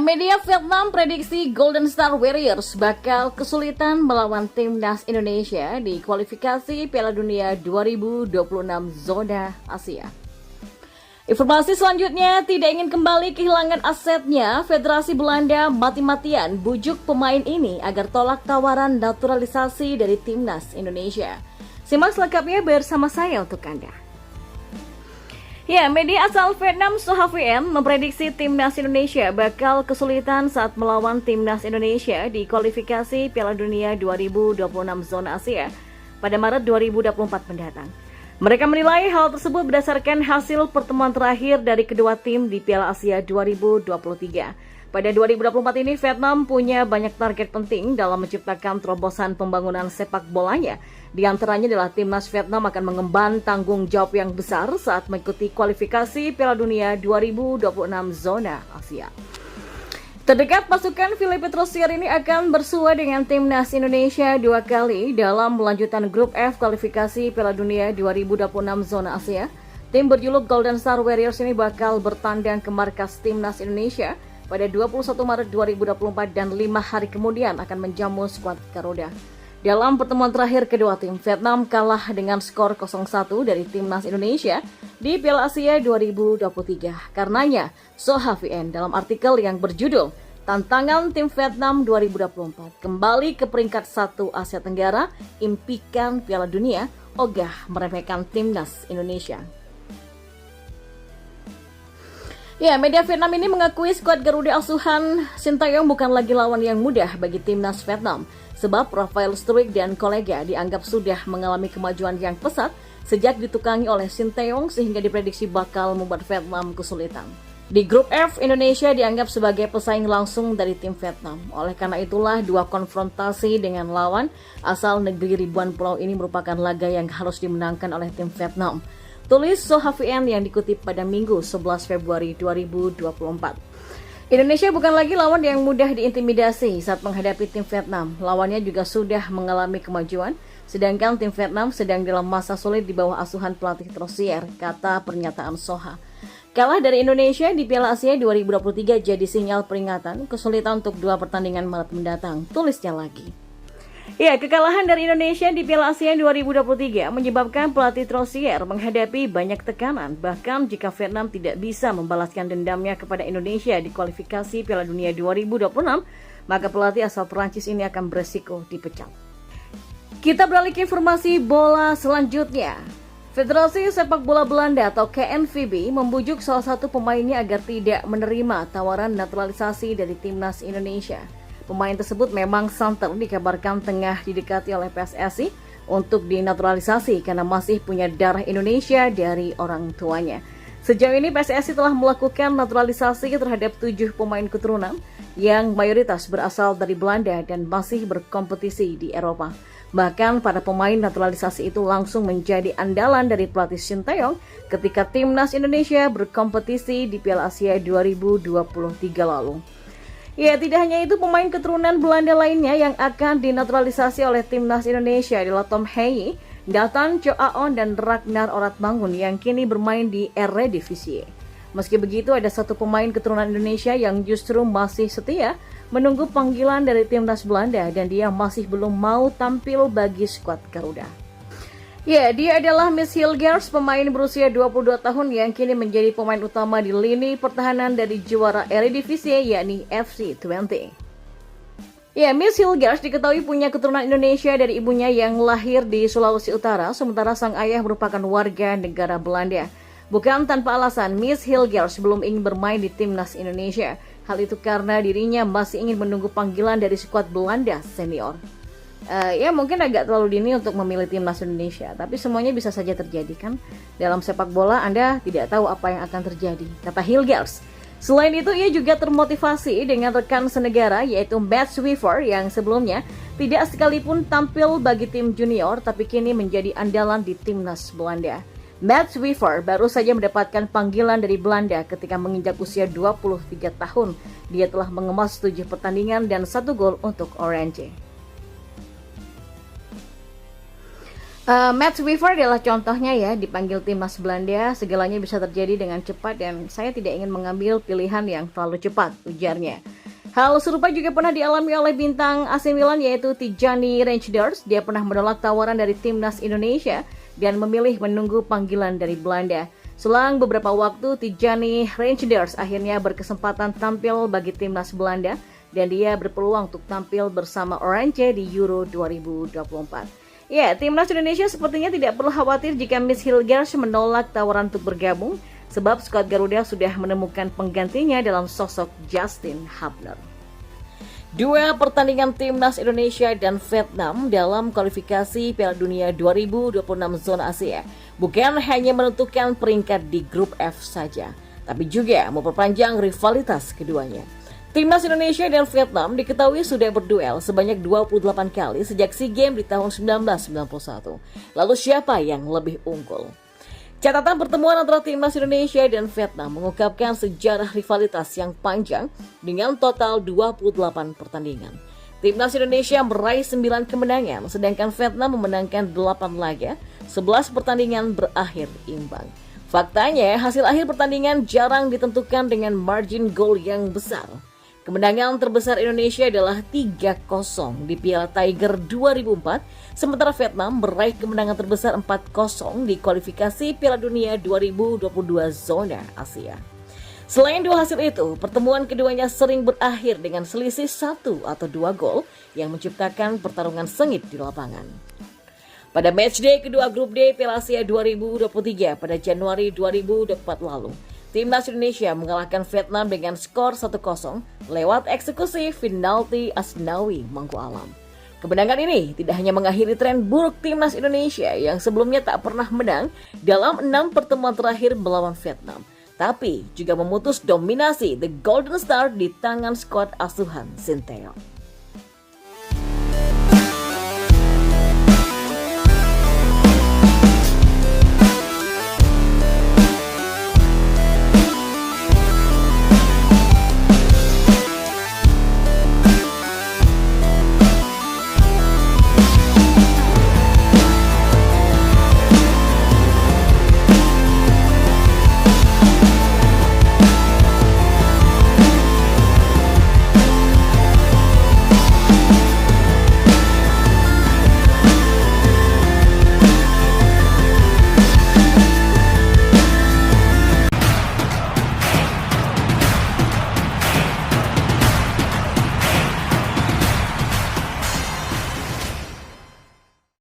Media Vietnam prediksi Golden Star Warriors bakal kesulitan melawan timnas Indonesia di kualifikasi Piala Dunia 2026 zona Asia. Informasi selanjutnya, tidak ingin kembali kehilangan asetnya, Federasi Belanda mati-matian bujuk pemain ini agar tolak tawaran naturalisasi dari timnas Indonesia. Simak selengkapnya bersama saya untuk Anda. Ya, media asal Vietnam SOHA-VN memprediksi timnas Indonesia bakal kesulitan saat melawan timnas Indonesia di kualifikasi Piala Dunia 2026 zona Asia pada Maret 2024 mendatang. Mereka menilai hal tersebut berdasarkan hasil pertemuan terakhir dari kedua tim di Piala Asia 2023. Pada 2024 ini, Vietnam punya banyak target penting dalam menciptakan terobosan pembangunan sepak bolanya. Di antaranya adalah timnas Vietnam akan mengemban tanggung jawab yang besar saat mengikuti kualifikasi Piala Dunia 2026 zona Asia. Terdekat pasukan Philippe Troussier ini akan bersua dengan timnas Indonesia 2 kali dalam melanjutkan grup F kualifikasi Piala Dunia 2026 zona Asia. Tim berjuluk Golden Star Warriors ini bakal bertandang ke markas timnas Indonesia pada 21 Maret 2024 dan 5 hari kemudian akan menjamu skuad Garuda. Dalam pertemuan terakhir kedua tim, Vietnam kalah dengan skor 0-1 dari timnas Indonesia di Piala Asia 2023. Karenanya, SOHA-VN dalam artikel yang berjudul Tantangan Tim Vietnam 2024 kembali ke peringkat 1 Asia Tenggara, impikan Piala Dunia, ogah meremehkan timnas Indonesia. Ya, media Vietnam ini mengakui skuad Garuda asuhan Sintayong bukan lagi lawan yang mudah bagi timnas Vietnam, sebab Rafael Struijk dan kolega dianggap sudah mengalami kemajuan yang pesat sejak ditukangi oleh Sintayong sehingga diprediksi bakal membuat Vietnam kesulitan. Di grup F, Indonesia dianggap sebagai pesaing langsung dari tim Vietnam. Oleh karena itulah, dua konfrontasi dengan lawan asal negeri ribuan pulau ini merupakan laga yang harus dimenangkan oleh tim Vietnam. Tulis SOHA-VN yang dikutip pada Minggu 11 Februari 2024. Indonesia bukan lagi lawan yang mudah diintimidasi saat menghadapi tim Vietnam. Lawannya juga sudah mengalami kemajuan, sedangkan tim Vietnam sedang dalam masa sulit di bawah asuhan pelatih Troussier, kata pernyataan SOHA. Kalah dari Indonesia di Piala Asia 2023 jadi sinyal peringatan kesulitan untuk dua pertandingan Maret mendatang, tulisnya lagi. Ya, kekalahan dari Indonesia di Piala Asia 2023 menyebabkan pelatih Troussier menghadapi banyak tekanan. Bahkan jika Vietnam tidak bisa membalaskan dendamnya kepada Indonesia di kualifikasi Piala Dunia 2026, maka pelatih asal Perancis ini akan beresiko dipecat. Kita beralih ke informasi bola selanjutnya. Federasi Sepak Bola Belanda atau KNVB membujuk salah satu pemainnya agar tidak menerima tawaran naturalisasi dari timnas Indonesia. Pemain tersebut memang santer dikabarkan tengah didekati oleh PSSI untuk dinaturalisasi karena masih punya darah Indonesia dari orang tuanya. Sejauh ini PSSI telah melakukan naturalisasi terhadap 7 pemain keturunan yang mayoritas berasal dari Belanda dan masih berkompetisi di Eropa. Bahkan para pemain naturalisasi itu langsung menjadi andalan dari pelatih Sintayong ketika timnas Indonesia berkompetisi di Piala Asia 2023 lalu. Ya, tidak hanya itu, pemain keturunan Belanda lainnya yang akan dinaturalisasi oleh timnas Indonesia adalah Tom Heye, Nathan Choaon, dan Ragnar Oratmangun yang kini bermain di Eredivisie. Meski begitu, ada satu pemain keturunan Indonesia yang justru masih setia menunggu panggilan dari timnas Belanda dan dia masih belum mau tampil bagi skuad Garuda. Ya, dia adalah Miss Hilgers, pemain berusia 22 tahun yang kini menjadi pemain utama di lini pertahanan dari juara Eredivisie yakni FC Twente. Ya, Miss Hilgers diketahui punya keturunan Indonesia dari ibunya yang lahir di Sulawesi Utara, sementara sang ayah merupakan warga negara Belanda. Bukan tanpa alasan, Miss Hilgers belum ingin bermain di timnas Indonesia. Hal itu karena dirinya masih ingin menunggu panggilan dari skuad Belanda senior. Ya mungkin agak terlalu dini untuk memilih timnas Indonesia, tapi semuanya bisa saja terjadi kan. Dalam sepak bola Anda tidak tahu apa yang akan terjadi, kata Hilgers. Selain itu, ia juga termotivasi dengan rekan senegara yaitu Matt Swifer yang sebelumnya tidak sekalipun tampil bagi tim junior tapi kini menjadi andalan di timnas Belanda. Matt Swifer baru saja mendapatkan panggilan dari Belanda ketika menginjak usia 23 tahun. Dia telah mengemas 7 pertandingan dan 1 gol untuk Orange. Matt Swifer adalah contohnya ya, dipanggil timnas Belanda, segalanya bisa terjadi dengan cepat dan saya tidak ingin mengambil pilihan yang terlalu cepat, ujarnya. Hal serupa juga pernah dialami oleh bintang AC Milan yaitu Tijani Reijnders. Dia pernah menolak tawaran dari timnas Indonesia dan memilih menunggu panggilan dari Belanda. Selang beberapa waktu, Tijani Reijnders akhirnya berkesempatan tampil bagi timnas Belanda dan dia berpeluang untuk tampil bersama Oranje di Euro 2024. Ya, timnas Indonesia sepertinya tidak perlu khawatir jika Miss Hilgers menolak tawaran untuk bergabung, sebab skuad Garuda sudah menemukan penggantinya dalam sosok Justin Hubner. Dua pertandingan timnas Indonesia dan Vietnam dalam kualifikasi Piala Dunia 2026 zona Asia bukan hanya menentukan peringkat di grup F saja, tapi juga memperpanjang rivalitas keduanya. Timnas Indonesia dan Vietnam diketahui sudah berduel sebanyak 28 kali sejak SEA Games di tahun 1991. Lalu siapa yang lebih unggul? Catatan pertemuan antara timnas Indonesia dan Vietnam mengungkapkan sejarah rivalitas yang panjang dengan total 28 pertandingan. Timnas Indonesia meraih 9 kemenangan, sedangkan Vietnam memenangkan 8 laga, 11 pertandingan berakhir imbang. Faktanya, hasil akhir pertandingan jarang ditentukan dengan margin gol yang besar. Kemenangan terbesar Indonesia adalah 3-0 di Piala Tiger 2004, sementara Vietnam meraih kemenangan terbesar 4-0 di kualifikasi Piala Dunia 2022 zona Asia. Selain dua hasil itu, pertemuan keduanya sering berakhir dengan selisih 1 atau 2 gol yang menciptakan pertarungan sengit di lapangan. Pada matchday kedua grup D Piala Asia 2023 pada Januari 2024 lalu, Timnas Indonesia mengalahkan Vietnam dengan skor 1-0 lewat eksekusi penalti Asnawi Mangku Alam. Kemenangan ini tidak hanya mengakhiri tren buruk Timnas Indonesia yang sebelumnya tak pernah menang dalam 6 pertemuan terakhir melawan Vietnam, tapi juga memutus dominasi The Golden Star di tangan skuad asuhan Sinteyong.